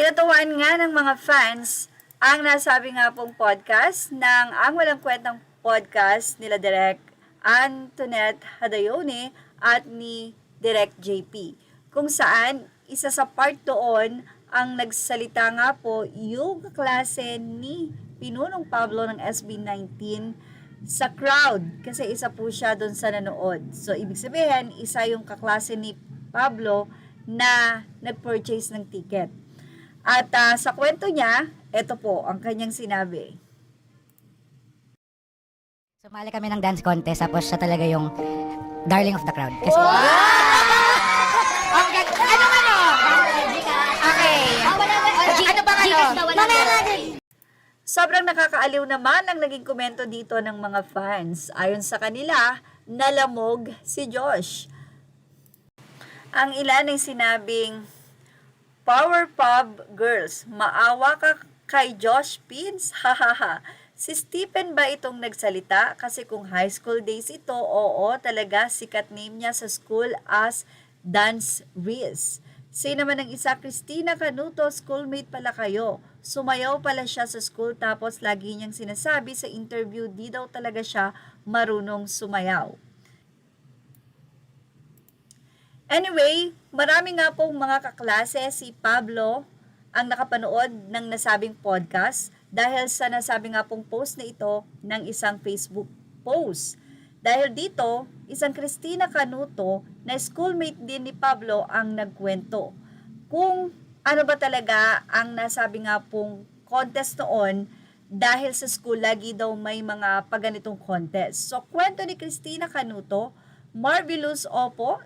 Kinatuwaan nga ng mga fans ang nasabi nga pong podcast ng Ang Walang Kwentang Podcast nila Direk Antoinette Hadayone at ni Direk JP. Kung saan, isa sa part doon ang nagsalita nga po yung kaklase ni Pinunong Pablo ng SB19 sa crowd kasi isa po siya doon sa nanood. So, ibig sabihin, isa yung kaklase ni Pablo na nag-purchase ng ticket. At sa kwento niya, ito po ang kanyang sinabi. Sumali kami ng dance contest, tapos siya talaga yung darling of the crowd. Kasi, Okay, ano? Okay. Ano bang ano? Mamaya nga din. Sobrang nakakaaliw naman ang naging komento dito ng mga fans. Ayon sa kanila, nalamog si Josh. Ang ilan ay sinabing, Power Pub Girls, maawa ka kay Josh Pins, hahaha. Si Stephen ba itong nagsalita? Kasi kung high school days ito, oo, talaga sikat name niya sa school as Dance Riz. Si naman ang isa, Christina Canuto, schoolmate pala kayo. Sumayaw pala siya sa school tapos lagi niyang sinasabi sa interview di daw talaga siya marunong sumayaw. Anyway, marami nga pong mga kaklase si Pablo ang nakapanood ng nasabing podcast dahil sa nasabi nga pong post na ito ng isang Facebook post. Dahil dito, isang Christina Canuto na schoolmate din ni Pablo ang nagkwento kung ano ba talaga ang nasabi nga pong contest noon dahil sa school lagi daw may mga paganitong contest. So, kwento ni Christina Canuto, marvelous opo,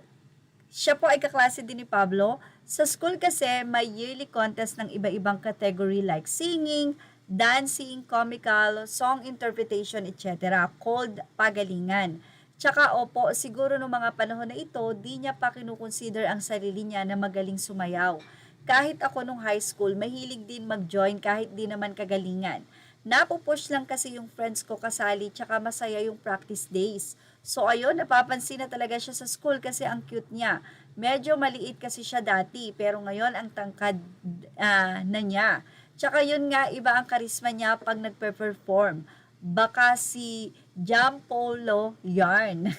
siya po ay kaklase din ni Pablo. Sa school kasi may yearly contest ng iba-ibang category like singing, dancing, comical, song interpretation, etc. called pagalingan. Tsaka opo, siguro noong mga panahon na ito, di niya pa kinukonsider ang sarili niya na magaling sumayaw. Kahit ako nung high school, mahilig din mag-join kahit di naman kagalingan. Napupush lang kasi yung friends ko kasali tsaka masaya yung practice days. So ayun, napapansin na talaga siya sa school kasi ang cute niya. Medyo maliit kasi siya dati pero ngayon ang tangkad na niya. Tsaka yun nga, iba ang karisma niya pag nagpe-perform. Baka si Jam Polo yarn.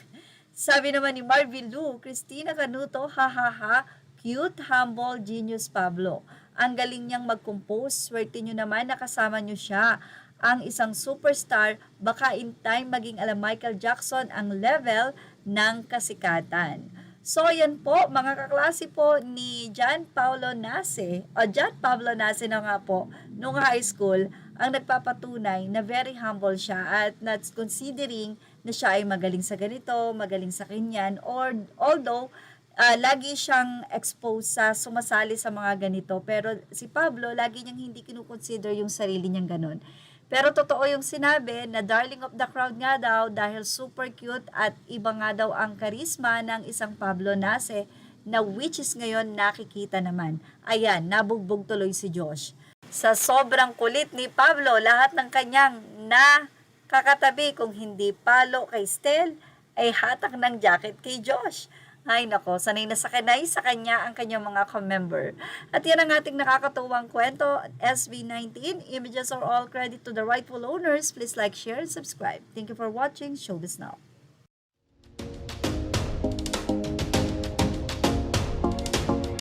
Sabi naman ni Marvin Lu, Christina Canuto, hahaha, cute, humble, genius Pablo. Ang galing niyang mag-compose, swerte niyo naman nakasama niyo siya. Ang isang superstar, baka in time maging ala Michael Jackson ang level ng kasikatan. So yan po, mga kaklase po ni John Pablo Nase na nga po, nung high school, ang nagpapatunay na very humble siya at not considering na siya ay magaling sa ganito, magaling sa kanyan, or although lagi siyang exposed sa sumasali sa mga ganito. Pero si Pablo, lagi niyang hindi kinukonsider yung sarili niyang ganun. Pero totoo yung sinabi na darling of the crowd nga daw dahil super cute at iba nga daw ang karisma ng isang Pablo Nase na which is ngayon nakikita naman. Ayan, nabugbog tuloy si Josh. Sa sobrang kulit ni Pablo, lahat ng kanyang kakatabi kung hindi palo kay Stel ay hatak ng jacket kay Josh. Ay nako, sanay na sa kanya ang kanyang mga ka-member. At yan ang ating nakakatuwang kwento, SB19. Images are all credit to the rightful owners. Please like, share, and subscribe. Thank you for watching Showbiz Now.